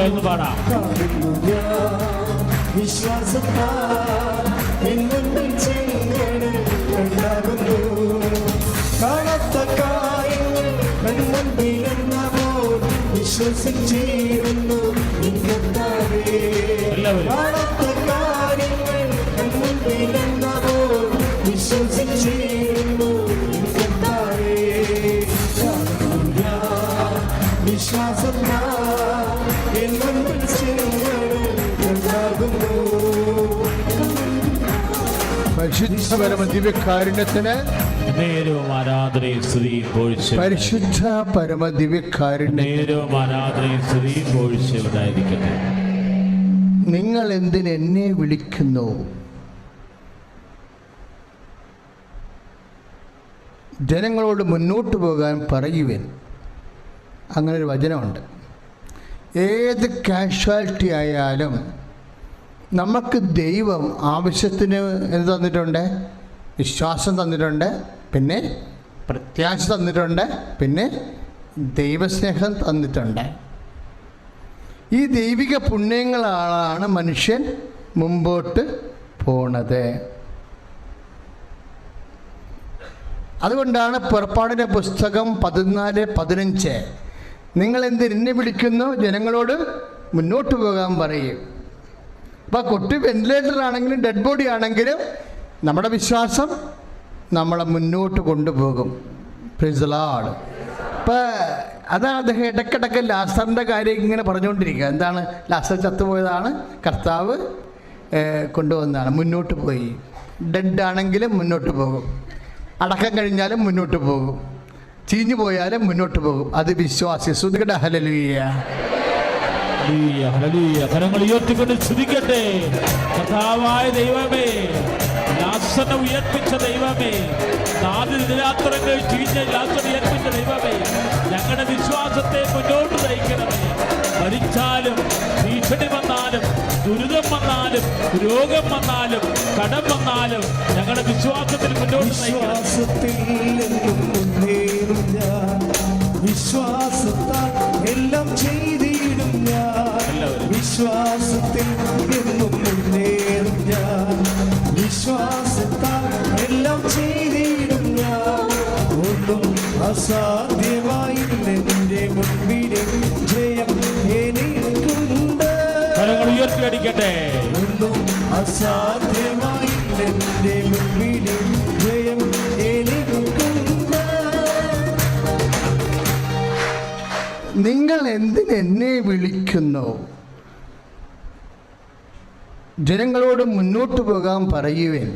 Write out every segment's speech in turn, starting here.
ചേർന്ന് പാടാം. കാണാത്ത കാര്യങ്ങൾ വിശ്വസിച്ചിരുന്നു. കാണാത്ത കാര്യങ്ങൾ വിശ്വസിച്ചിരുന്നു. വിശ്വാസം പരിശുദ്ധ പരമദിവ്യകാരുണ്യത്തിന് നേരവും ആരാധനയും സ്തുതിയും പോഴ്ചയും പരിശുദ്ധ പരമദിവ്യകാരുണ്യത്തിന് നേരവും ആരാധനയും സ്തുതിയും പോഴ്ചയും ഉണ്ടായിരിക്കട്ടെ. നിങ്ങൾ എന്തിന് എന്നെ വിളിക്കുന്നു? ജനങ്ങളോട് മുന്നോട്ട് പോകാൻ പറയുവിൻ. അങ്ങനൊരു വചനമുണ്ട്. ഏത് കാഷ്വാലിറ്റി ആയാലും നമുക്ക് ദൈവം ആവശ്യത്തിന് എന്ത് തന്നിട്ടുണ്ട്? വിശ്വാസം തന്നിട്ടുണ്ട്, പിന്നെ പ്രത്യാശ തന്നിട്ടുണ്ട്, പിന്നെ ദൈവസ്നേഹം തന്നിട്ടുണ്ട്. ഈ ദൈവിക പുണ്യങ്ങളാണ് മനുഷ്യൻ മുമ്പോട്ട് പോണത്. അതുകൊണ്ടാണ് പുറപ്പാടിൻ്റെ പുസ്തകം 14:15 നിങ്ങൾ എന്തിനെ വിളിക്കുന്നു? ജനങ്ങളോട് മുന്നോട്ട് പോകാൻ പറയും. അപ്പോൾ കുട്ടി വെന്റിലേറ്റർ ആണെങ്കിലും ഡെഡ് ബോഡി ആണെങ്കിലും നമ്മുടെ വിശ്വാസം നമ്മളെ മുന്നോട്ട് കൊണ്ടുപോകും. Price the Lord. അപ്പോൾ അതാണ് അദ്ദേഹം ഇടയ്ക്കിടയ്ക്ക് ലാസറിൻ്റെ കാര്യം ഇങ്ങനെ പറഞ്ഞുകൊണ്ടിരിക്കുക. എന്താണ്? ലാസർ ചത്തുപോയതാണ്, കർത്താവ് കൊണ്ടുവന്നതാണ്. മുന്നോട്ട് പോയി. ഡെഡ് ആണെങ്കിലും മുന്നോട്ട് പോകും, അടക്കം കഴിഞ്ഞാലും മുന്നോട്ട് പോകും, ചീഞ്ഞു പോയാലും മുന്നോട്ട് പോകും. അത് വിശ്വാസി. സ്തുതിക്കട്ടെ. ഹല്ലേലൂയ. കരങ്ങൾ ഉയർത്തിക്കൊണ്ട് സ്തുതിക്കട്ടെ. കർത്താവായ ദൈവമേ, ലാസറിനെ ഉയർപ്പിച്ച ദൈവമേ, 4 ദിനരാത്രങ്ങൾ ചീഞ്ഞ ലാസറിനെ ഉയർപ്പിച്ച ദൈവമേ, ഞങ്ങളുടെ വിശ്വാസത്തെ മുന്നോട്ട് നയിക്കണമേ. മരിച്ചാലും ഭീഷണി വന്നാലും ദുരിതം വന്നാലും രോഗം വന്നാലും കടം വന്നാലും ഞങ്ങളുടെ വിശ്വാസത്തിൽ മുന്നോട്ട് വിശ്വാസത്താൽ എല്ലാം ചെയ്തിടും ഞാൻ. വിശ്വാസത്തിൽ എന്നും മുന്നേറും ഞാൻ. വിശ്വാസത്താൽ എല്ലാം ചെയ്തിടും ഞാൻ. ഒന്നും അസാധ്യമായില്ല നിന്റെ മുൻപിലെ ജയം എനിക്കുണ്ട്. കരങ്ങൾ ഉയർത്തി അടിക്കട്ടെ. ഒന്നും അസാധ്യമായില്ല നിന്റെ മുൻപിലെ ജയം എനിക്കുണ്ട്. നിങ്ങൾ എന്തിനെന്നെ വിളിക്കുന്നു? ജനങ്ങളോട് മുന്നോട്ട് പോകാൻ പറയുവേൻ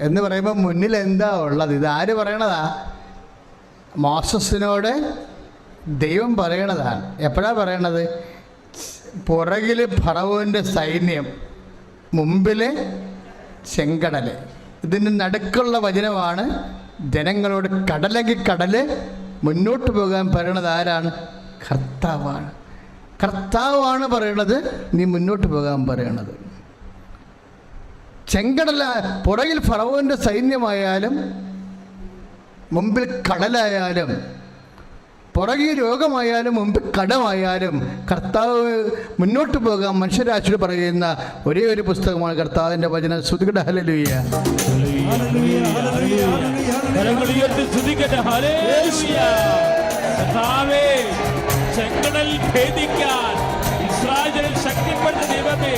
എന്ന് പറയുമ്പോൾ മുന്നിൽ എന്താ ഉള്ളത്? ഇതാര് പറയണതാ? മോസസിനോട് ദൈവം പറയണതാണ്. എപ്പോഴാണ് പറയണത്? പുറകിൽ ഫറവോൻ്റെ സൈന്യം, മുമ്പിൽ ചെങ്കടൽ. ഇതിൻ്റെ നടുക്കുള്ള വചനമാണ്. ജനങ്ങളോട് കടലെങ്കിൽ കടൽ മുന്നോട്ട് പോകാൻ പറയണത് ആരാണ്? കർത്താവാണ്. കർത്താവാണ് പറയണത് നീ മുന്നോട്ട് പോകാൻ പറയണത്. ചെങ്കടല പുറകിൽ ഫറവോൻ്റെ സൈന്യമായാലും മുമ്പിൽ കടലായാലും പുറകിൽ രോഗമായാലും മുമ്പിൽ കടമായാലും കർത്താവ് മുന്നോട്ട് പോകാൻ മനുഷ്യരാശിയോട് പറയുന്ന ഒരേ ഒരു പുസ്തകമാണ് കർത്താവിൻ്റെ വചനം. സ്തുതിക്കട്ടെ. ഹല്ലേലൂയ. ചെങ്കടൽ ഭേദിക്കാൻ ഇസ്രായേൽ ശക്തിപ്പെട്ട ദൈവമേ,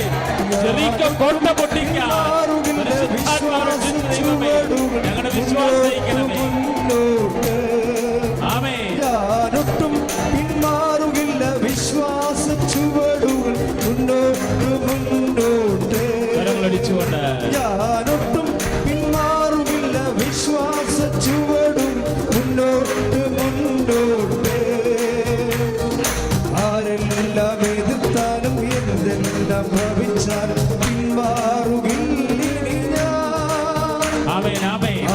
ജെറിക്കോ കോട്ട പൊട്ടിക്കാൻ ഞങ്ങളുടെ വിശ്വാസം നയിക്കണമേ. ഞാനൊട്ടും പിന്മാറുകില്ല. വിശ്വാസ ചുവടുകൾ മുന്നോട്ട് മുന്നോട്ട്. കരങ്ങളടിച്ചുകൊണ്ട് ഞാനൊട്ടും പിന്മാറുകില്ല. വിശ്വാസ ചുവടും മുന്നോട്ട് മുന്നോട്ട്. ആരെല്ലാം എതിർത്താലും എന്തെല്ലാം ഭവിച്ചാലും പിന്മാറുകില്ല ഞാൻ.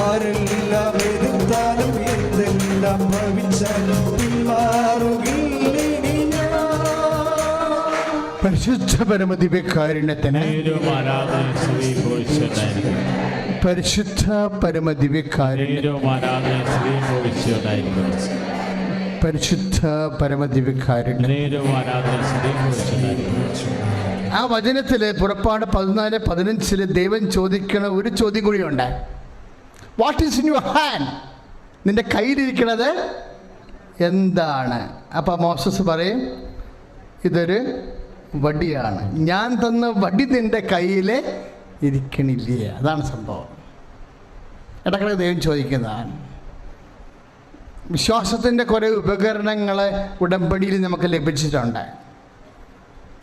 ആരെല്ലാം എതിർത്താലും എന്തെല്ലാം ഭവിച്ചാലും പിന്മാറുകില്ല ഞാൻ. പരിശുദ്ധ പരമദിവ്യകാരുണ്യത്തിന് പരിശുദ്ധ പരമദിവ്യകാരുണ്യം പരിശുദ്ധ പരമദിവ്യകാരുണ്യം. നേരവും ആരാധന ആ വചനത്തിൽ പുറപ്പാട് 14:15 ദൈവം ചോദിക്കണ ഒരു ചോദ്യം കൂടിയുണ്ട്. What is in your hand? നിന്റെ കയ്യിലിരിക്കണത് എന്താണ്? അപ്പം മോസസ് പറയും, ഇതൊരു വടിയാണ്. ഞാൻ തന്ന വടി നിന്റെ കയ്യിൽ ഇരിക്കണില്ലേ? അതാണ് സംഭവം. ഇടയ്ക്കിടെ ദൈവം ചോദിക്കുന്നതാണ്. വിശ്വാസത്തിൻ്റെ കുറേ ഉപകരണങ്ങൾ ഉടമ്പടിയിൽ നമുക്ക് ലഭിച്ചിട്ടുണ്ട്,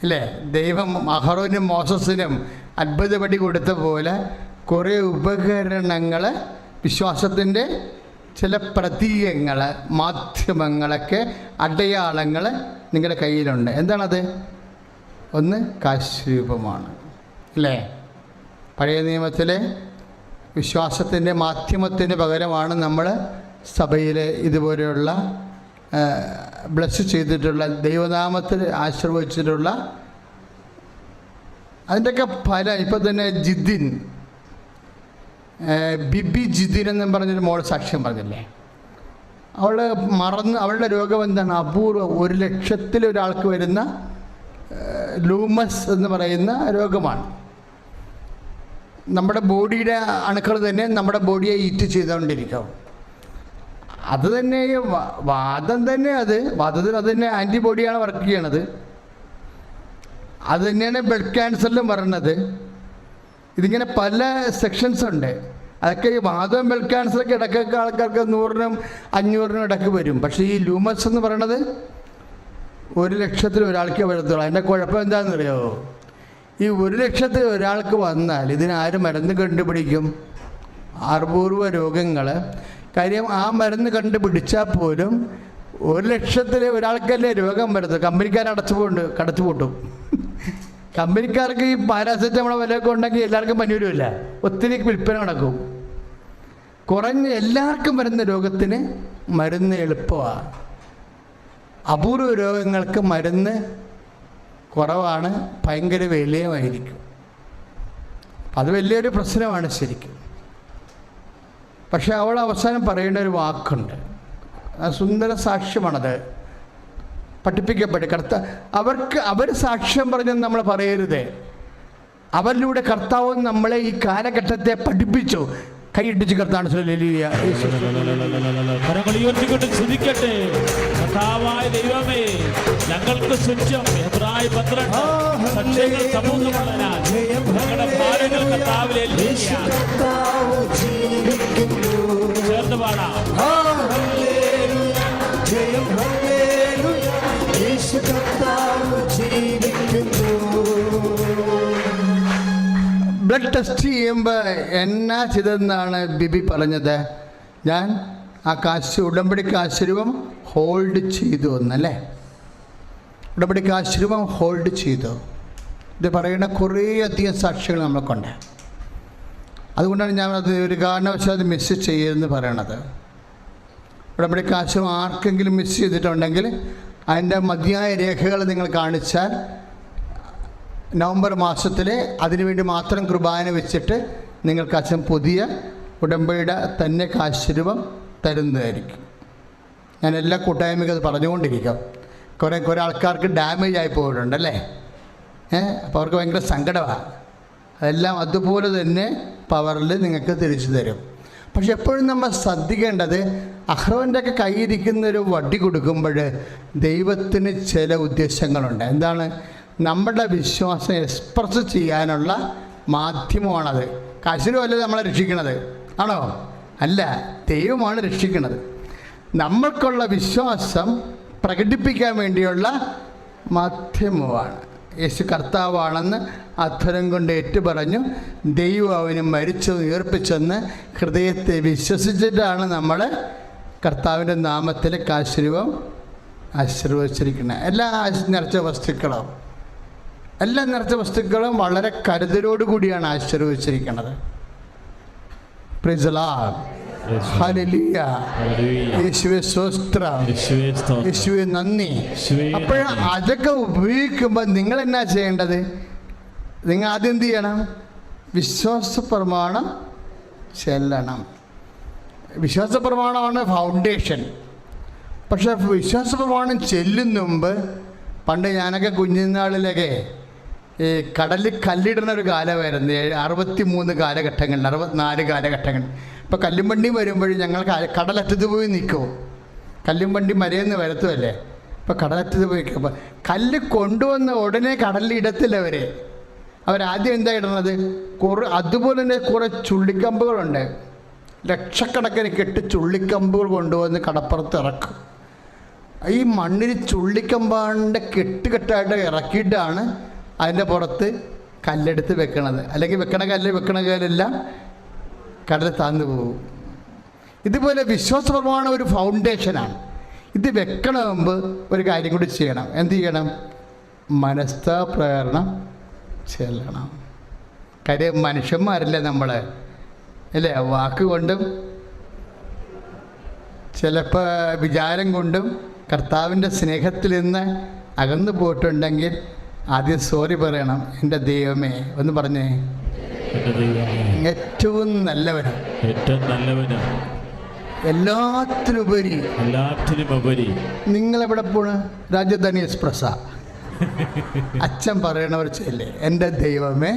ഇല്ലേ? ദൈവം അഹറോനും മോസസിനും അത്ഭുത വടി കൊടുത്ത പോലെ കുറേ ഉപകരണങ്ങൾ, വിശ്വാസത്തിൻ്റെ ചില പ്രതീകങ്ങൾ, മാധ്യമങ്ങളൊക്കെ, അടയാളങ്ങൾ നിങ്ങളുടെ കയ്യിലുണ്ട്. എന്താണത്? ഒന്ന് കാശുരൂപമാണ്, അല്ലേ? പഴയ നിയമത്തിലെ വിശ്വാസത്തിൻ്റെ മാധ്യമത്തിന് പകരമാണ് നമ്മൾ സഭയിൽ ഇതുപോലെയുള്ള ബ്ലസ് ചെയ്തിട്ടുള്ള, ദൈവനാമത്തിൽ ആശീർവദിച്ചിട്ടുള്ള അതിൻ്റെയൊക്കെ ഫലം. ഇപ്പം തന്നെ ജിദ്ദിൻ, ബിബി ജിദ്ദിൻ എന്നും പറഞ്ഞൊരു മോൾ സാക്ഷ്യം പറഞ്ഞില്ലേ? അവളുടെ രോഗം എന്താണ്? അപൂർവം 1,00,000 ഒരാൾക്ക് വരുന്ന ലൂമസ് എന്ന് പറയുന്ന രോഗമാണ്. നമ്മുടെ ബോഡിയുടെ അണുക്കൾ തന്നെ നമ്മുടെ ബോഡിയെ ഈറ്റ് ചെയ്തുകൊണ്ടിരിക്കും. അത് തന്നെ വാദം തന്നെ, വാദത്തിന് അത് തന്നെ ആൻറ്റിബോഡിയാണ് വർക്ക് ചെയ്യണത്. അത് തന്നെയാണ് ബ്ലഡ് ക്യാൻസറിലും പറയണത്. ഇതിങ്ങനെ പല സെക്ഷൻസ് ഉണ്ട്. അതൊക്കെ ഈ വാദം ബ്ലഡ് ക്യാൻസറൊക്കെ ഇടയ്ക്കൊക്കെ ആൾക്കാർക്ക് 100-നും 500-നും ഇടയ്ക്ക് വരും. പക്ഷേ ഈ ലൂമസ് എന്ന് പറയണത് 1,00,000 ഒരാൾക്ക് വരത്തുള്ളൂ. അതിൻ്റെ കുഴപ്പം എന്താണെന്നറിയോ? ഈ 1,00,000 ഒരാൾക്ക് വന്നാൽ ഇതിനാര് മരുന്ന് കണ്ടുപിടിക്കും? അപൂർവ രോഗങ്ങൾ. കാര്യം ആ മരുന്ന് കണ്ടുപിടിച്ചാൽ പോലും 1,00,000 ഒരാൾക്കല്ലേ രോഗം വരുന്നത്. കമ്പനിക്കാർ കടച്ചു പൂട്ടും. കമ്പനിക്കാർക്ക് ഈ പാരാസെറ്റമോൾ വിലയൊക്കെ ഉണ്ടെങ്കിൽ എല്ലാവർക്കും പനി വരുമില്ല, ഒത്തിരി വിൽപ്പന നടക്കും. കുറഞ്ഞ എല്ലാവർക്കും വരുന്ന രോഗത്തിന് മരുന്ന് എളുപ്പമാണ്. അപൂർവ രോഗങ്ങൾക്ക് മരുന്ന് കുറവാണ്, ഭയങ്കര വിലയുമായിരിക്കും. അത് വലിയൊരു പ്രശ്നമാണ് ശരിക്കും. പക്ഷെ അവൾ അവസാനം പറയേണ്ട ഒരു വാക്കുണ്ട്, സുന്ദര സാക്ഷ്യമാണത്. പഠിപ്പിക്കപ്പെട്ട് അവർ സാക്ഷ്യം പറഞ്ഞെന്ന് നമ്മൾ പറയരുത്. അവരിലൂടെ കർത്താവ് നമ്മളെ ഈ കാലഘട്ടത്തെ പഠിപ്പിച്ചു. കൈയിട്ടിച്ച് കർത്താവ് കർത്താവായ ദൈവമേ, ഞങ്ങൾക്ക് ശുചം എബ്രായ 12 സമൂഹമുള്ളതിനാൽ ഞങ്ങളുടെ ഭാരങ്ങൾ കർത്താവിൽ ചേർന്ന് പാടാം. ബ്ലഡ് ടെസ്റ്റ് ചെയ്യുമ്പോൾ എന്നാ ചെയ്തെന്നാണ് ബിബി പറഞ്ഞത്? ഞാൻ ആ ഉടമ്പടി കാശുരൂപം ഹോൾഡ് ചെയ്തു എന്നല്ലേ? ഉടമ്പടി കാശുരൂപം ഹോൾഡ് ചെയ്തു. ഇത് പറയുന്ന കുറേയധികം സാക്ഷികൾ നമ്മൾക്കുണ്ട്. അതുകൊണ്ടാണ് ഞാനത് ഒരു കാരണവശാലും മിസ് ചെയ്യരുതെന്ന് പറയണത്. ഉടമ്പടി കാശുരൂപം ആർക്കെങ്കിലും മിസ് ചെയ്തിട്ടുണ്ടെങ്കിൽ അതിൻ്റെ മതിയായ രേഖകൾ നിങ്ങൾ കാണിച്ചാൽ നവംബർ മാസത്തിൽ അതിനുവേണ്ടി മാത്രം കുർബാന വെച്ചിട്ട് നിങ്ങൾക്ക് അച്ഛൻ പുതിയ ഉടമ്പടിയുടെ തന്നെ കാശുരൂപം തരുന്നതായിരിക്കും. ഞാൻ എല്ലാ കൂട്ടായ്മയ്ക്കും അത് പറഞ്ഞുകൊണ്ടിരിക്കും. കുറേ ആൾക്കാർക്ക് ഡാമേജ് ആയി പോയിട്ടുണ്ടല്ലേ, അപ്പോൾ അവർക്ക് ഭയങ്കര സങ്കടമാണ്. അതെല്ലാം അതുപോലെ തന്നെ പവറിൽ നിങ്ങൾക്ക് തിരിച്ചു തരും. പക്ഷെ എപ്പോഴും നമ്മൾ ശ്രദ്ധിക്കേണ്ടത്, അഹ്റോൻ്റെയൊക്കെ കയ്യിരിക്കുന്നൊരു വടി കൊടുക്കുമ്പോൾ ദൈവത്തിന് ചില ഉദ്ദേശങ്ങളുണ്ട്. എന്താണ്? നമ്മുടെ വിശ്വാസം എക്സ്പ്രസ് ചെയ്യാനുള്ള മാധ്യമമാണത്. കാശിനുമല്ല നമ്മളെ രക്ഷിക്കണത്, ആണോ? അല്ല, ദൈവമാണ് രക്ഷിക്കുന്നത്. നമ്മൾക്കുള്ള വിശ്വാസം പ്രകടിപ്പിക്കാൻ വേണ്ടിയുള്ള മാധ്യമമാണ്. യേശു കർത്താവാണെന്ന് അധരം കൊണ്ട് ഏറ്റുപറഞ്ഞു, ദൈവം അവന് മരിച്ചു ഉയർപ്പിച്ചെന്ന് ഹൃദയത്തെ വിശ്വസിച്ചിട്ടാണ് നമ്മൾ കർത്താവിൻ്റെ നാമത്തിൽ കാശുരൂപം ആശീർവദിച്ചിരിക്കുന്നത്. എല്ലാ നിറച്ച വസ്തുക്കളും വളരെ കരുതലോടുകൂടിയാണ് ആശീർവദിച്ചിരിക്കുന്നത്. Praise the Lord. ഹല്ലേലൂയ. യേശുവേ സ്തോത്രം, യേശുവേ നന്ദി. അപ്പോൾ അതൊക്കെ ഉപയോഗിക്കുമ്പോൾ നിങ്ങൾ എന്നാ ചെയ്യേണ്ടത്? നിങ്ങൾ ആദ്യം എന്ത് ചെയ്യണം? വിശ്വാസ പ്രമാണം ചെല്ലണം. വിശ്വാസ പ്രമാണമാണ് ഫൗണ്ടേഷൻ. പക്ഷെ വിശ്വാസ പ്രമാണം ചെല്ലുന്ന മുമ്പ് പണ്ട് ഞാനൊക്കെ കുഞ്ഞുനാളിലൊക്കെ ഈ കടലിൽ കല്ലിടുന്ന ഒരു കാലമായിരുന്നു. 63 കാലഘട്ടങ്ങളിൽ, 64 കാലഘട്ടങ്ങൾ. ഇപ്പോൾ കല്ലും വണ്ടി വരുമ്പോഴും ഞങ്ങൾ കടലറ്റത്ത് പോയി നിൽക്കും. കല്ലും വണ്ടി മരയെന്ന് വരത്തുമല്ലേ. ഇപ്പോൾ കടലറ്റത്ത് പോയി നിൽക്കുമ്പോൾ കല്ല് കൊണ്ടുവന്ന ഉടനെ കടലിൽ ഇടത്തില്ല അവരാദ്യം എന്താ ഇടുന്നത്? അതുപോലെ തന്നെ കുറേ ചുള്ളിക്കമ്പുകളുണ്ട്. ലക്ഷക്കണക്കിന് കെട്ട് ചുള്ളിക്കമ്പുകൾ കൊണ്ടുവന്ന് കടപ്പുറത്ത് ഇറക്കും. ഈ മണ്ണിൽ ചുള്ളിക്കമ്പാണ്ട് കെട്ടുകെട്ടായിട്ട് ഇറക്കിയിട്ടാണ് അതിൻ്റെ പുറത്ത് കല്ലെടുത്ത് വെക്കണത്. അല്ലെങ്കിൽ വെക്കണ കല്ലെല്ലാം കടൽ താന്നു പോകും. ഇതുപോലെ വിശ്വാസ പ്രമാണം ഒരു ഫൗണ്ടേഷനാണ്. ഇത് വെക്കണ മുമ്പ് ഒരു കാര്യം കൂടി ചെയ്യണം. എന്ത് ചെയ്യണം? മനസ്താപ്രേരണം ചെല്ലണം. കാര്യം മനുഷ്യന്മാരല്ലേ നമ്മൾ, അല്ലേ? വാക്കുകൊണ്ടും ചിലപ്പോൾ വിചാരം കൊണ്ടും കർത്താവിൻ്റെ സ്നേഹത്തിൽ നിന്ന് അകന്നു പോയിട്ടുണ്ടെങ്കിൽ ആദ്യം സോറി പറയണം. എൻ്റെ ദൈവമേ ഒന്ന് പറഞ്ഞേ. ഏറ്റവും നല്ലവനും എല്ലാത്തിനുപരി നിങ്ങളെവിടെ പോണ്? രാജധാനി എക്സ്പ്രസ്സാ. അച്ഛൻ പറയണവർ ചെയ്യില്ലേ? എൻ്റെ ദൈവമേ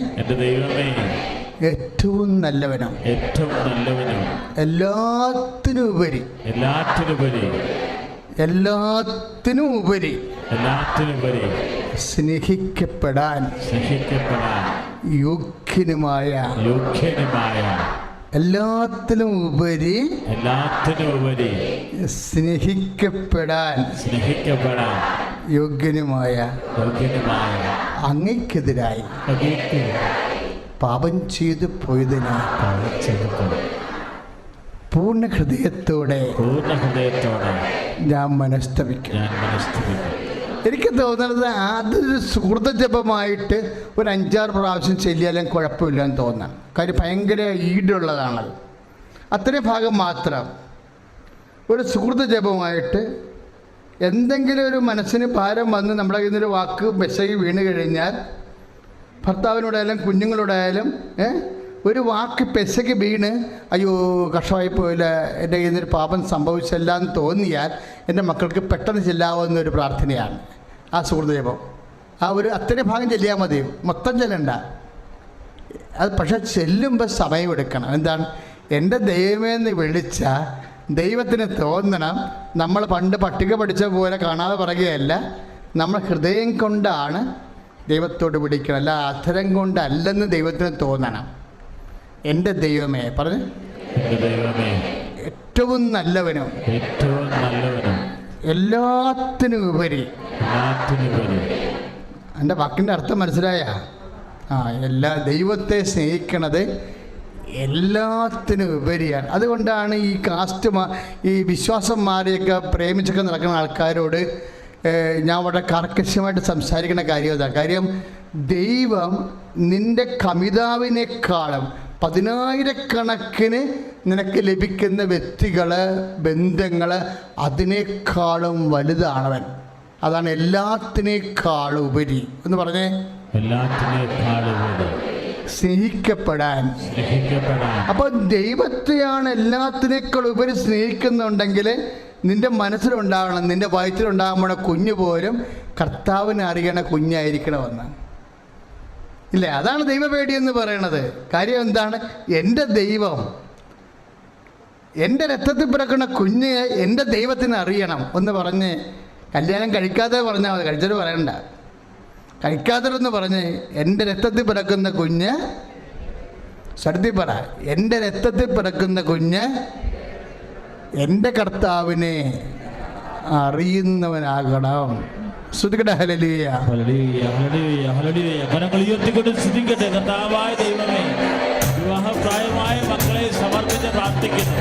ഏറ്റവും നല്ലവനും എല്ലാത്തിനുപരി സ്നേഹിക്കപ്പെടാൻ യോഗ്യനുമായ എല്ലാത്തിനും ഉപരി സ്നേഹിക്കപ്പെടാൻ യോഗ്യനുമായ അങ്ങയ്ക്കെതിരായി പാപം ചെയ്തു പോയതിനാൽ പൂർണ്ണ ഹൃദയത്തോടെ ഞാൻ മനസ്തപിക്കും. എനിക്ക് തോന്നുന്നത് അതൊരു സുഹൃത ജപമായിട്ട് ഒരു 5-6 പ്രാവശ്യം ചെല്ലിയാലും കുഴപ്പമില്ലെന്ന് തോന്നാം. കാര്യം ഭയങ്കര ഈടുള്ളതാണത്. അത്രയും ഭാഗം മാത്രം ഒരു സുഹൃത ജപമായിട്ട് എന്തെങ്കിലും ഒരു മനസ്സിന് ഭാരം വന്ന് നമ്മുടെ കയ്യിൽ നിന്നൊരു വാക്ക് മെസ്സേജ് വീണ് കഴിഞ്ഞാൽ, ഭർത്താവിനോടായാലും കുഞ്ഞുങ്ങളോടായാലും ഒരു വാക്ക് പെസയ്ക്ക് വീണ് അയ്യോ കഷ്ടമായി പോയില്ല, എൻ്റെ കയ്യിൽ നിന്നൊരു പാപം സംഭവിച്ചല്ല എന്ന് തോന്നിയാൽ എൻ്റെ മക്കൾക്ക് പെട്ടെന്ന് ചെല്ലാവുന്നൊരു പ്രാർത്ഥനയാണ് ആ സുഹൃത്ത് ജപം. ആ ഒരു അത്രയും ഭാഗം ചെല്ലിയാൽ മതി, മൊത്തം ചെല്ലണ്ട. അത് പക്ഷെ ചെല്ലുമ്പോൾ സമയമെടുക്കണം. എന്താണ്? എൻ്റെ ദൈവമേന്ന് വിളിച്ച ദൈവത്തിന് തോന്നണം. നമ്മൾ പണ്ട് പട്ടിക പഠിച്ച പോലെ കാണാതെ പറയുകയല്ല, നമ്മൾ ഹൃദയം കൊണ്ടാണ് ദൈവത്തോട് വിളിക്കണം, അല്ല അധരം കൊണ്ടല്ലെന്ന് ദൈവത്തിന് തോന്നണം. എൻ്റെ ദൈവമേ പറഞ്ഞ് ഏറ്റവും നല്ലവനും എല്ലാത്തിനും ഉപരി. എൻ്റെ വാക്കിൻ്റെ അർത്ഥം മനസ്സിലായ? ദൈവത്തെ സ്നേഹിക്കണത് എല്ലാത്തിനും ഉപരിയാണ്. അതുകൊണ്ടാണ് ഈ വിശ്വാസം മാറിയൊക്കെ പ്രേമിച്ചൊക്കെ നടക്കുന്ന ആൾക്കാരോട് ഞാൻ വളരെ കർക്കശമായിട്ട് സംസാരിക്കുന്ന കാര്യം അതാണ്. കാര്യം ദൈവം നിൻ്റെ കമിതാവിനേക്കാളും 10,000 നിനക്ക് ലഭിക്കുന്ന വ്യക്തികൾ, ബന്ധങ്ങൾ അതിനേക്കാളും വലുതാണവൻ. അതാണ് എല്ലാത്തിനേക്കാളും ഉപരി എന്ന് പറഞ്ഞേ. സ്നേഹിക്കപ്പെടാൻ. അപ്പോൾ ദൈവത്തെയാണ് എല്ലാത്തിനേക്കാൾ ഉപരി സ്നേഹിക്കുന്നുണ്ടെങ്കിൽ നിന്റെ മനസ്സിലുണ്ടാകണം, നിന്റെ വയറ്റിലുണ്ടാകുമ്പോൾ കുഞ്ഞു പോലും കർത്താവിനെ അറിയണ കുഞ്ഞായിരിക്കണമെന്ന് ഇല്ലേ? അതാണ് ദൈവപേടി എന്ന് പറയണത്. കാര്യം എന്താണ്? എൻ്റെ ദൈവം, എൻ്റെ രക്തത്തിൽ പിറക്കുന്ന കുഞ്ഞ് എൻ്റെ ദൈവത്തിന് അറിയണം എന്ന് പറഞ്ഞ് കല്യാണം കഴിക്കാതെ പറഞ്ഞാൽ മതി. കഴിച്ചിട്ട് പറയണ്ട, കഴിക്കാത്തതെന്ന് പറഞ്ഞ് എൻ്റെ രക്തത്തിൽ പിറക്കുന്ന കുഞ്ഞ്, സത്യം പറ, എൻ്റെ രക്തത്തിൽ പിറക്കുന്ന കുഞ്ഞ് എൻ്റെ കർത്താവിനെ അറിയുന്നവനാകണം. സ്തുതിക്കട്ടെ. ഹല്ലേലൂയ, ഹല്ലേലൂയ, ഹല്ലേലൂയ, ഹല്ലേലൂയ. കരങ്ങൾ ഉയർത്തിക്കൊണ്ട് സ്തുതിക്കട്ടെ. കർത്താവായ ദൈവമേ, വിവാഹപ്രായമായ മക്കളെ സമർപ്പിച്ച് പ്രാർത്ഥിക്കുന്നു.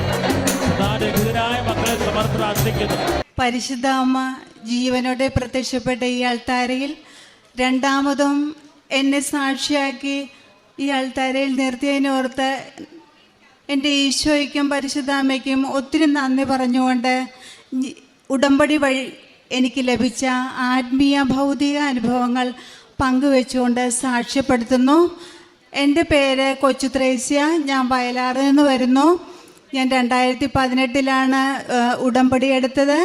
സദാരഹിതരായ മക്കളെ സമർപ്പിച്ച് പ്രാർത്ഥിക്കുന്നു. പരിശുദ്ധ അമ്മ ജീവനോടെ പ്രത്യക്ഷപ്പെട്ട ഈ അൾത്താരയിൽ രണ്ടാമതും എന്നെ സാക്ഷിയാക്കി ഈ അൾത്താരയിൽ നിർത്തിയതിനോർത്ത് എൻ്റെ ഈശോയ്ക്കും പരിശുദ്ധാമ്മയ്ക്കും ഒത്തിരി നന്ദി പറഞ്ഞുകൊണ്ട് ഉടമ്പടി വഴി എനിക്ക് ലഭിച്ച ആത്മീയ ഭൗതിക അനുഭവങ്ങൾ പങ്കുവെച്ചുകൊണ്ട് സാക്ഷ്യപ്പെടുത്തുന്നു. എൻ്റെ പേര് കൊച്ചു ത്രേസ്യ. ഞാൻ വയലാറിൽ നിന്ന് വരുന്നു. ഞാൻ 2018 ഉടമ്പടി എടുത്തത്.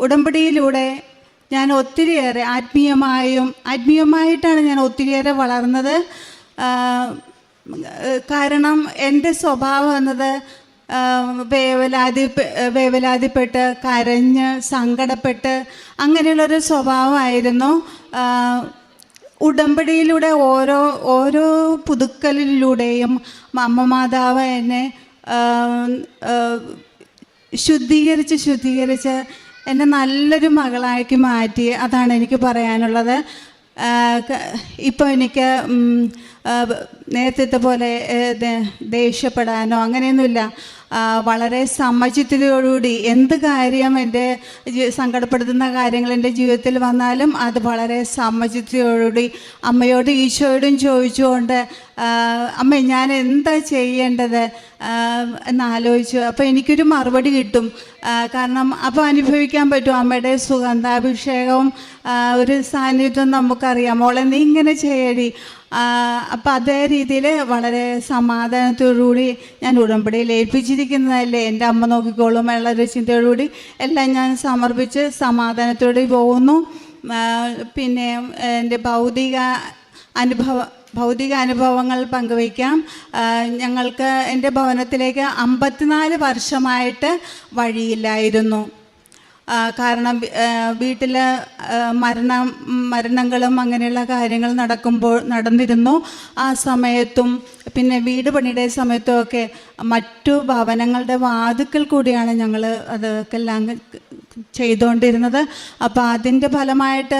ഉടമ്പടിയിലൂടെ ഞാൻ ഒത്തിരിയേറെ ആത്മീയമായിട്ടാണ് ഞാൻ ഒത്തിരിയേറെ വളർന്നത്. കാരണം എൻ്റെ സ്വഭാവം എന്നത് വേവലാതിപ്പെട്ട് കരഞ്ഞ് സങ്കടപ്പെട്ട് അങ്ങനെയുള്ളൊരു സ്വഭാവമായിരുന്നു. ഉടമ്പടിയിലൂടെ ഓരോ പുതുക്കലിലൂടെയും അമ്മ മാതാവ് എന്നെ ശുദ്ധീകരിച്ച് എന്നെ നല്ലൊരു മകളാക്കി മാറ്റി. അതാണ് എനിക്ക് പറയാനുള്ളത്. ഇപ്പോൾ എനിക്ക് നേരത്തെ പോലെ ദേഷ്യപ്പെടാനോ അങ്ങനെയൊന്നുമില്ല. വളരെ സമചിത്തതയോടുകൂടി എന്ത് കാര്യം എൻ്റെ സങ്കടപ്പെടുത്തുന്ന കാര്യങ്ങൾ എൻ്റെ ജീവിതത്തിൽ വന്നാലും അത് വളരെ സമചിത്തതയോടുകൂടി അമ്മയോടും ഈശോയോടും ചോദിച്ചുകൊണ്ട് അമ്മ ഞാൻ എന്താ ചെയ്യേണ്ടത് എന്നാലോചിച്ചു. അപ്പോൾ എനിക്കൊരു മറുപടി കിട്ടും. കാരണം അപ്പോൾ അനുഭവിക്കാൻ പറ്റും അമ്മയുടെ സുഗന്ധാഭിഷേകവും ഒരു സാന്നിധ്യം നമുക്കറിയാം. മോളെ നീ ഇങ്ങനെ ചെയ്യടി. അപ്പം അതേ രീതിയിൽ വളരെ സമാധാനത്തോടുകൂടി ഞാൻ ഉടമ്പടിയിൽ ഏൽപ്പിച്ചിരിക്കുന്നതല്ലേ, എൻ്റെ അമ്മ നോക്കിക്കോളും ഉള്ളൊരു ചിന്തയോടുകൂടി എല്ലാം ഞാൻ സമർപ്പിച്ച് സമാധാനത്തോടെ പോകുന്നു. പിന്നെ എൻ്റെ ഭൗതിക അനുഭവങ്ങൾ പങ്കുവയ്ക്കാം. ഞങ്ങൾക്ക് എൻ്റെ ഭവനത്തിലേക്ക് 54 വർഷമായിട്ട് വഴിയില്ലായിരുന്നു. കാരണം വീട്ടിൽ മരണങ്ങളും അങ്ങനെയുള്ള കാര്യങ്ങൾ നടന്നിരുന്നു. ആ സമയത്തും പിന്നെ വീട് പണിയുടെ സമയത്തും ഒക്കെ മറ്റു ഭവനങ്ങളുടെ വാതിക്കൽ കൂടിയാണ് ഞങ്ങൾ അതൊക്കെല്ലാം ചെയ്തുകൊണ്ടിരുന്നത്. അപ്പോൾ അതിൻ്റെ ഫലമായിട്ട്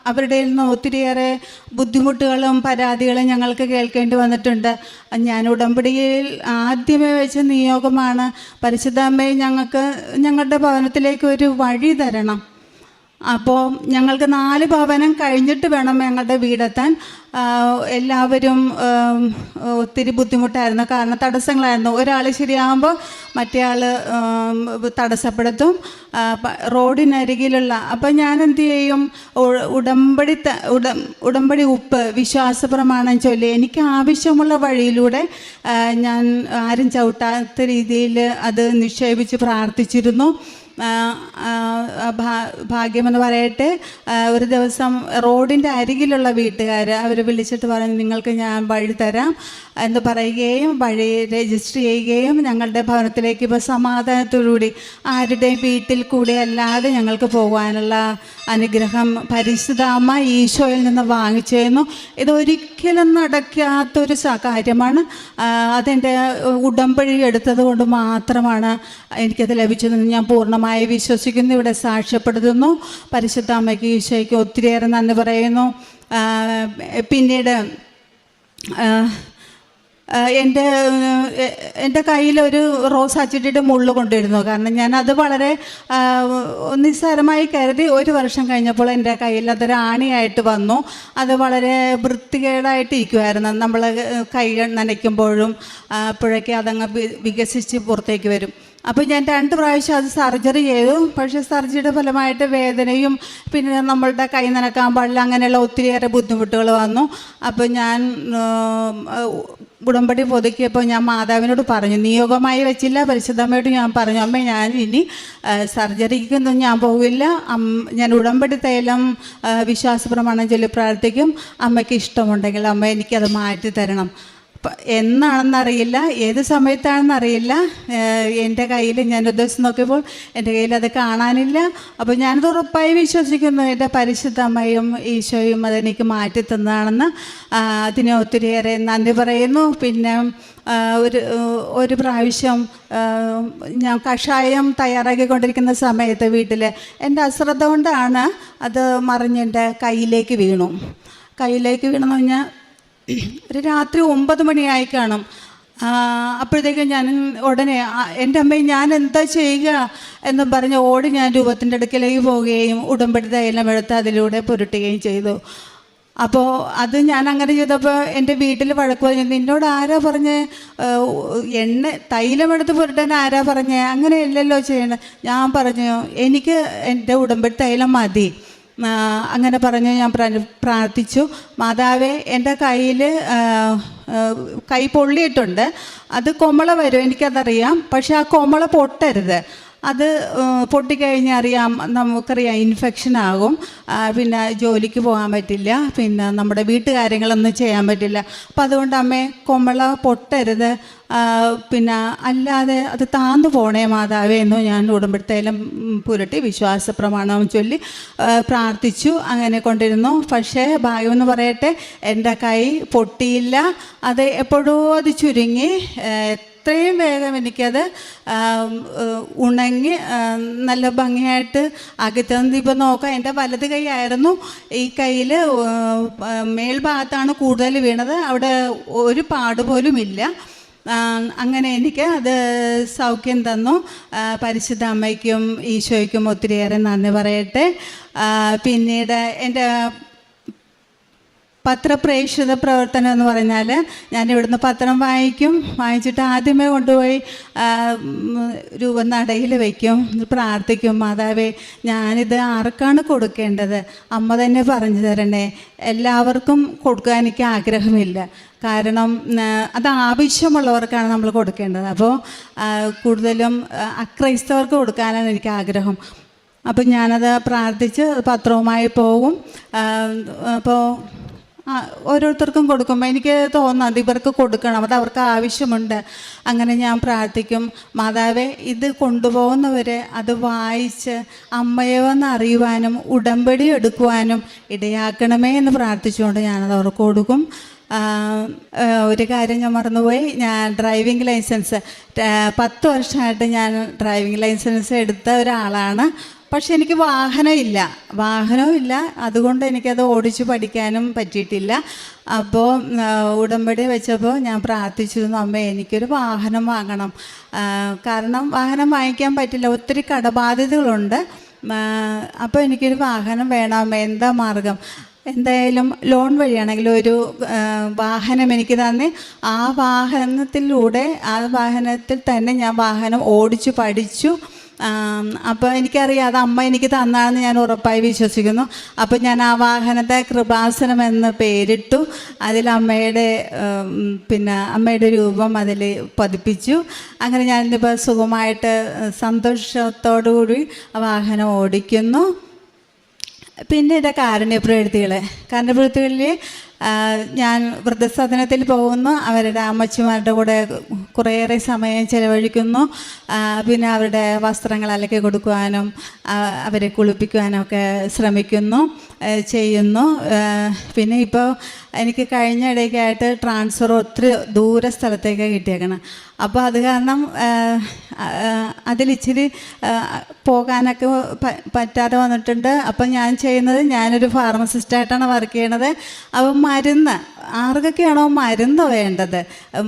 അവരുടെ നിന്ന് ഒത്തിരിയേറെ ബുദ്ധിമുട്ടുകളും പരാതികളും ഞങ്ങൾക്ക് കേൾക്കേണ്ടി വന്നിട്ടുണ്ട്. ഞാൻ ഉടമ്പടിയിൽ ആദ്യമേ വെച്ച നിയോഗമാണ് പരിശുദ്ധ അമ്മയെ ഞങ്ങളുടെ ഭവനത്തിലേക്ക് ഒരു വഴി തരണം. അപ്പോൾ ഞങ്ങൾക്ക് 4 ഭവനം കഴിഞ്ഞിട്ട് വേണം ഞങ്ങളുടെ വീടെത്താൻ. എല്ലാവരും ഒത്തിരി ബുദ്ധിമുട്ടായിരുന്നു. കാരണം തടസ്സങ്ങളായിരുന്നു. ഒരാൾ ശരിയാകുമ്പോൾ മറ്റേ ആൾ തടസ്സപ്പെടുത്തും. റോഡിനരികിലുള്ള അപ്പം ഞാൻ എന്ത് ചെയ്യും, ഉടമ്പടി ഉപ്പ് വിശ്വാസ പ്രമാണം ചൊല്ലി എനിക്ക് ആവശ്യമുള്ള വഴിയിലൂടെ ഞാൻ ആരും ചവിട്ടാത്ത രീതിയിൽ അത് നിക്ഷേപിച്ച് പ്രാർത്ഥിച്ചിരുന്നു. ഭാഗ്യമെന്ന് പറയട്ടെ, ഒരു ദിവസം റോഡിൻ്റെ അരികിലുള്ള വീട്ടുകാർ അവർ വിളിച്ചിട്ട് പറഞ്ഞു നിങ്ങൾക്ക് ഞാൻ വഴി തരാം എന്ന് പറയുകയും വഴി രജിസ്റ്റർ ചെയ്യുകയും ഞങ്ങളുടെ ഭവനത്തിലേക്ക് ഇപ്പോൾ സമാധാനത്തോടുകൂടി ആരുടെയും വീട്ടിൽ കൂടി അല്ലാതെ ഞങ്ങൾക്ക് പോകാനുള്ള അനുഗ്രഹം പരിശുദ്ധ അമ്മ ഈശോയിൽ നിന്ന് വാങ്ങിച്ചിരുന്നു. ഇതൊരിക്കലും നടക്കാത്തൊരു കാര്യമാണ്. അതെൻ്റെ ഉടമ്പടി എടുത്തത് കൊണ്ട് മാത്രമാണ് എനിക്കത് ലഭിച്ചതെന്ന് ഞാൻ പൂർണ്ണമായി വിശ്വസിക്കുന്നു. ഇവിടെ സാക്ഷ്യപ്പെടുത്തുന്നു. പരിശുദ്ധ അമ്മയ്ക്ക് ഈശോയ്ക്ക് ഒത്തിരിയേറെ നന്ദി പറയുന്നു. പിന്നീട് എൻ്റെ കയ്യിലൊരു റോസാച്ചെടിയുടെ മുള്ള് കൊണ്ടിരുന്നു. കാരണം ഞാനത് വളരെ നിസ്സാരമായി കരുതി. 1 വർഷം കഴിഞ്ഞപ്പോൾ എൻ്റെ കയ്യിൽ അതൊരു ആണിയായിട്ട് വന്നു. അത് വളരെ വൃത്തികേടായിട്ടിരിക്കുമായിരുന്നു. നമ്മൾ കൈ നനയ്ക്കുമ്പോഴും അപ്പോഴൊക്കെ അതങ്ങ് വികസിച്ച് പുറത്തേക്ക് വരും. അപ്പോൾ ഞാൻ 2 പ്രാവശ്യം അത് സർജറി ചെയ്തു. പക്ഷേ സർജറിയുടെ ഫലമായിട്ട് വേദനയും പിന്നെ നമ്മളുടെ കൈ നനക്കാൻ പാടില്ല അങ്ങനെയുള്ള ഒത്തിരിയേറെ ബുദ്ധിമുട്ടുകൾ വന്നു. അപ്പോൾ ഞാൻ ഉടമ്പടി പുതുക്കിയപ്പോൾ ഞാൻ മാതാവിനോട് പറഞ്ഞു, നിയോഗമായി വെച്ചില്ല, പരിശുദ്ധമ്മയോട് ഞാൻ പറഞ്ഞു അമ്മ ഞാൻ ഇനി സർജറിക്കൊന്നും ഞാൻ പോവില്ല, ഞാൻ ഉടമ്പടി തൈലം വിശ്വാസ പ്രമാണം ചൊല്ലി പ്രാർത്ഥിക്കും, അമ്മയ്ക്ക് ഇഷ്ടമുണ്ടെങ്കിൽ അമ്മ എനിക്കത് മാറ്റി തരണം. എന്നാണെന്നറിയില്ല, ഏത് സമയത്താണെന്നറിയില്ല, എൻ്റെ കയ്യിൽ ഞാൻ ഒരു ദിവസം നോക്കിയപ്പോൾ എൻ്റെ കയ്യിൽ അത് കാണാനില്ല. അപ്പോൾ ഞാനത് ഉറപ്പായി വിശ്വസിക്കുന്നു എൻ്റെ പരിശുദ്ധ അമ്മയും ഈശോയും അതെനിക്ക് മാറ്റി തന്നതാണെന്ന്. അതിന് ഒത്തിരിയേറെ നന്ദി പറയുന്നു. പിന്നെ ഒരു പ്രാവശ്യം ഞാൻ കഷായം തയ്യാറാക്കിക്കൊണ്ടിരിക്കുന്ന സമയത്ത് വീട്ടിൽ എൻ്റെ അശ്രദ്ധ കൊണ്ടാണ് അത് മറിഞ്ഞെൻ്റെ കയ്യിലേക്ക് വീണെന്ന് പറഞ്ഞാൽ ഒരു രാത്രി 9 മണിയായി കാണും. അപ്പോഴത്തേക്കും ഞാൻ ഉടനെ എൻ്റെ അമ്മയും ഞാൻ എന്താ ചെയ്യുക എന്നും പറഞ്ഞ് ഓടി ഞാൻ രൂപത്തിൻ്റെ അടുക്കലേക്ക് പോവുകയും ഉടമ്പടി തൈലം എടുത്ത് അതിലൂടെ പുരട്ടുകയും ചെയ്തു. അപ്പോൾ അത് ഞാൻ അങ്ങനെ ചെയ്തപ്പോൾ എൻ്റെ വീട്ടിൽ വഴക്ക് പറഞ്ഞു, നിന്നോട് ആരാ പറഞ്ഞ് തൈലമെടുത്ത് പുരട്ടാൻ ആരാ പറഞ്ഞേ, അങ്ങനെയല്ലല്ലോ ചെയ്യണത്. ഞാൻ പറഞ്ഞു എനിക്ക് എൻ്റെ ഉടമ്പടി തൈലം മതി. അങ്ങനെ പറഞ്ഞ് ഞാൻ പ്രാർത്ഥിച്ചു, മാതാവേ എൻ്റെ കയ്യിൽ കൈ പൊള്ളിയിട്ടുണ്ട്, അത് കൊമള വരും എനിക്കതറിയാം, പക്ഷെ ആ കൊമള പൊട്ടരുത്, അത് പൊട്ടിക്കഴിഞ്ഞാൽ അറിയാം, നമുക്കറിയാം ഇൻഫെക്ഷൻ ആകും, പിന്നെ ജോലിക്ക് പോകാൻ പറ്റില്ല, പിന്നെ നമ്മുടെ വീട്ടുകാര്യങ്ങളൊന്നും ചെയ്യാൻ പറ്റില്ല. അപ്പം അതുകൊണ്ട് അമ്മേ കുമ്പള പൊട്ടരുത്, പിന്നെ അല്ലാതെ അത് താന്നു പോണേ മാതാവേ എന്ന് ഞാൻ ഉടമ്പടിത്തേലും പുരട്ടി വിശ്വാസ പ്രമാണം ചൊല്ലി പ്രാർത്ഥിച്ചു. അങ്ങനെ കൊണ്ടിരുന്നു. പക്ഷേ ഭാഗ്യമെന്ന് പറയട്ടെ, എൻ്റെ കൈ പൊട്ടിയില്ല. അത് എപ്പോഴോ അത് ചുരുങ്ങി എത്രയും വേഗം എനിക്കത് ഉണങ്ങി നല്ല ഭംഗിയായിട്ട് ആക്കി തന്നത്. ഇപ്പം നോക്കാം, എൻ്റെ വലത് കൈ ആയിരുന്നു. ഈ കയ്യിൽ മേൽഭാഗത്താണ് കൂടുതൽ വീണത്, അവിടെ ഒരു പാട് പോലും ഇല്ല. അങ്ങനെ എനിക്ക് അത് സൗഖ്യം തന്നു. പരിശുദ്ധ അമ്മയ്ക്കും ഈശോയ്ക്കും ഒത്തിരിയേറെ നന്ദി പറയട്ടെ. പിന്നീട് എൻ്റെ പത്രപ്രേക്ഷിത പ്രവർത്തനം എന്ന് പറഞ്ഞാൽ, ഞാൻ ഇവിടുന്ന് പത്രം വായിച്ചിട്ട് ആദ്യമേ കൊണ്ടുപോയി രൂപനടയിൽ വയ്ക്കും, പ്രാർത്ഥിക്കും, മാതാവേ ഞാനിത് ആർക്കാണ് കൊടുക്കേണ്ടത്, അമ്മ തന്നെ പറഞ്ഞു തരണേ. എല്ലാവർക്കും കൊടുക്കാൻ എനിക്ക് ആഗ്രഹമില്ല, കാരണം അത് ആവശ്യമുള്ളവർക്കാണ് നമ്മൾ കൊടുക്കേണ്ടത്. അപ്പോൾ കൂടുതലും അക്രൈസ്തവർക്ക് കൊടുക്കാനാണ് എനിക്ക് ആഗ്രഹം. അപ്പം ഞാനത് പ്രാർത്ഥിച്ച് പത്രവുമായി പോകും. അപ്പോൾ ഓരോരുത്തർക്കും കൊടുക്കുമ്പോൾ എനിക്ക് തോന്നുന്നത് ഇവർക്ക് കൊടുക്കണം, അത് അവർക്ക് ആവശ്യമുണ്ട്. അങ്ങനെ ഞാൻ പ്രാർത്ഥിക്കും, മാതാവേ ഇത് കൊണ്ടുപോകുന്നവരെ അത് വായിച്ച് അമ്മയെ വന്ന് അറിയുവാനും ഉടമ്പടി എടുക്കുവാനും ഇടയാക്കണമേ എന്ന് പ്രാർത്ഥിച്ചുകൊണ്ട് ഞാനത് അവർക്ക് കൊടുക്കും. ഒരു കാര്യം ഞാൻ മറന്നുപോയി, ഞാൻ ഡ്രൈവിംഗ് ലൈസൻസ് 10 വർഷമായിട്ട് ഞാൻ ഡ്രൈവിംഗ് ലൈസൻസ് എടുത്ത ഒരാളാണ്. പക്ഷെ എനിക്ക് വാഹനവും ഇല്ല, അതുകൊണ്ട് എനിക്കത് ഓടിച്ച് പഠിക്കാനും പറ്റിയിട്ടില്ല. അപ്പോൾ ഉടമ്പടി വെച്ചപ്പോൾ ഞാൻ പ്രാർത്ഥിച്ചിരുന്നു, അമ്മേ എനിക്കൊരു വാഹനം വാങ്ങണം, കാരണം വാഹനം വാങ്ങിക്കാൻ പറ്റില്ല, ഒത്തിരി കടബാധ്യതകളുണ്ട്. അപ്പോൾ എനിക്കൊരു വാഹനം വേണം അമ്മേ, എന്താ മാർഗം? എന്തായാലും ലോൺ വഴിയാണെങ്കിൽ ഒരു വാഹനം എനിക്ക് തന്നെ, ആ വാഹനത്തിൽ തന്നെ ഞാൻ വാഹനം ഓടിച്ചു പഠിച്ചു. അപ്പോൾ എനിക്കറിയാം അത് അമ്മ എനിക്ക് തന്നാണെന്ന് ഞാൻ ഉറപ്പായി വിശ്വസിക്കുന്നു. അപ്പോൾ ഞാൻ ആ വാഹനത്തെ കൃപാസനം എന്ന് പേരിട്ടു. അതിൽ അമ്മയുടെ രൂപം അതിൽ പതിപ്പിച്ചു. അങ്ങനെ ഞാനിപ്പോൾ സുഖമായിട്ട് സന്തോഷത്തോടു കൂടി ആ വാഹനം ഓടിക്കുന്നു. പിന്നെ എൻ്റെ കാരുണ്യപ്രവൃത്തികളിൽ ഞാൻ വൃദ്ധസദനത്തിൽ പോകുന്നു, അവരുടെ അമ്മച്ചിമാരുടെ കൂടെ കുറേയേറെ സമയം ചിലവഴിക്കുന്നു. പിന്നെ അവരുടെ വസ്ത്രങ്ങൾ അലക്കി കൊടുക്കുവാനും അവരെ കുളിപ്പിക്കുവാനും ഒക്കെ ശ്രമിക്കുന്നു, ചെയ്യുന്നു. പിന്നെ ഇപ്പോൾ എനിക്ക് കഴിഞ്ഞ ഇടയ്ക്കായിട്ട് ട്രാൻസ്ഫർ ഒത്തിരി ദൂര സ്ഥലത്തേക്ക് കിട്ടിയേക്കണം. അപ്പോൾ അത് കാരണം അതിലിച്ചിരി പോകാനൊക്കെ പറ്റാതെ വന്നിട്ടുണ്ട്. അപ്പം ഞാൻ ചെയ്യുന്നത്, ഞാനൊരു ഫാർമസിസ്റ്റായിട്ടാണ് വർക്ക് ചെയ്യണത്. അപ്പം മരുന്ന് ആർക്കൊക്കെയാണോ മരുന്ന് വേണ്ടത്,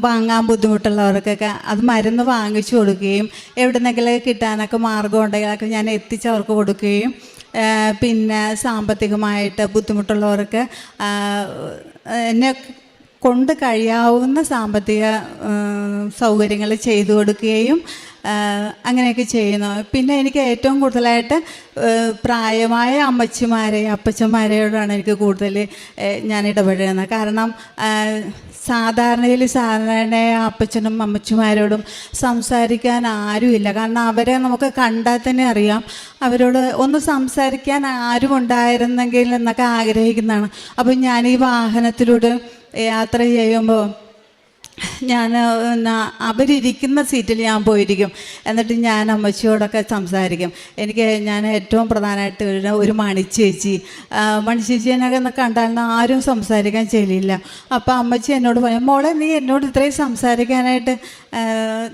വാങ്ങാൻ ബുദ്ധിമുട്ടുള്ളവർക്കൊക്കെ അത് മരുന്ന് വാങ്ങിച്ചു കൊടുക്കുകയും എവിടുന്നെങ്കിലും കിട്ടാനൊക്കെ മാർഗം ഉണ്ടെങ്കിലൊക്കെ ഞാൻ എത്തിച്ചവർക്ക് കൊടുക്കുകയും, പിന്നെ സാമ്പത്തികമായിട്ട് ബുദ്ധിമുട്ടുള്ളവർക്ക് എന്നെ കൊണ്ട് കഴിയാവുന്ന സാമ്പത്തിക സൗകര്യങ്ങൾ ചെയ്തു കൊടുക്കുകയും അങ്ങനെയൊക്കെ ചെയ്യുന്നു. പിന്നെ എനിക്ക് ഏറ്റവും കൂടുതലായിട്ട് പ്രായമായ അപ്പച്ചന്മാരെയോടാണ് എനിക്ക് കൂടുതൽ ഞാൻ ഇടപെടുന്നത്. കാരണം സാധാരണ അപ്പച്ചനും അമ്മച്ചിമാരോടും സംസാരിക്കാൻ ആരുമില്ല. കാരണം അവരെ നമുക്ക് കണ്ടാൽ തന്നെ അറിയാം, അവരോട് ഒന്ന് സംസാരിക്കാൻ ആരും ഉണ്ടായിരുന്നെങ്കിൽ എന്നൊക്കെ ആഗ്രഹിക്കുന്നതാണ്. അപ്പം ഞാൻ ഈ വാഹനത്തിലൂടെ യാത്ര ചെയ്യുമ്പോൾ ഞാൻ അവരിരിക്കുന്ന സീറ്റിൽ ഞാൻ പോയിരിക്കും. എന്നിട്ട് ഞാൻ അമ്മച്ചിയോടൊക്കെ സംസാരിക്കും. ഞാൻ ഏറ്റവും പ്രധാനമായിട്ട് ഒരു മണിച്ചേച്ചിനൊക്കെ കണ്ടാൽ ആരും സംസാരിക്കാൻ ചെല്ലില്ല. അപ്പോൾ അമ്മച്ചി എന്നോട് പറയും, മോളെ നീ എന്നോട് ഇത്രയും സംസാരിക്കാനായിട്ട്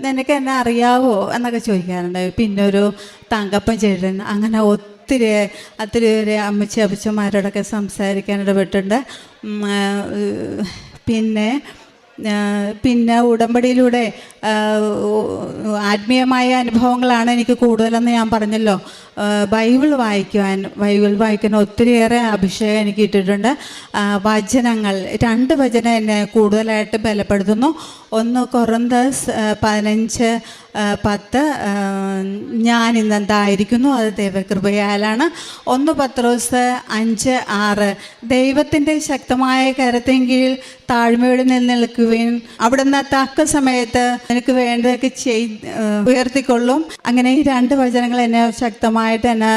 നിനക്ക് എന്നെ അറിയാവോ എന്നൊക്കെ ചോദിക്കാറുണ്ട്. പിന്നെ ഒരു തങ്കപ്പൻ ചേട്ടൻ, അങ്ങനെ ഒത്തിരി അപ്പച്ചന്മാരോടൊക്കെ സംസാരിക്കാൻ ഇടപെട്ടിട്ടുണ്ട്. പിന്നെ ഉടമ്പടിയിലൂടെ ആത്മീയമായ അനുഭവങ്ങളാണ് എനിക്ക് കൂടുതലെന്ന് ഞാൻ പറഞ്ഞല്ലോ. ബൈബിൾ വായിക്കാൻ ഒത്തിരിയേറെ അഭിഷേകം എനിക്ക് ഇട്ടിട്ടുണ്ട്. വചനങ്ങൾ 2 വചനം എന്നെ കൂടുതലായിട്ട് ബലപ്പെടുത്തുന്നു. ഒന്ന് കൊറിന്തോസ് 15:10 ഞാൻ ഇന്നെന്തായിരിക്കുന്നു അത് ദൈവകൃപയാലാണ്. 1 പത്രോസ് 5:6 ദൈവത്തിൻ്റെ ശക്തമായ കരത്തിൻ കീഴിൽ താഴ്മയോടെ നിലനിൽക്കുക പോകുവിൻ, അവിടുന്ന് തക്ക സമയത്ത് എനിക്ക് വേണ്ടതൊക്കെ ഉയർത്തിക്കൊള്ളും. അങ്ങനെ ഈ 2 വചനങ്ങൾ എന്നെ ശക്തമായിട്ട് എന്നെ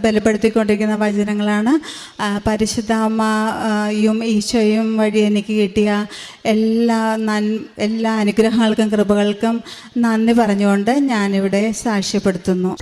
ബലപ്പെടുത്തിക്കൊണ്ടിരിക്കുന്ന വചനങ്ങളാണ്. പരിശുദ്ധ അമ്മയും ഈശോയും വഴി എനിക്ക് കിട്ടിയ എല്ലാ അനുഗ്രഹങ്ങൾക്കും കൃപകൾക്കും നന്ദി പറഞ്ഞുകൊണ്ട് ഞാനിവിടെ സാക്ഷ്യപ്പെടുത്തുന്നു.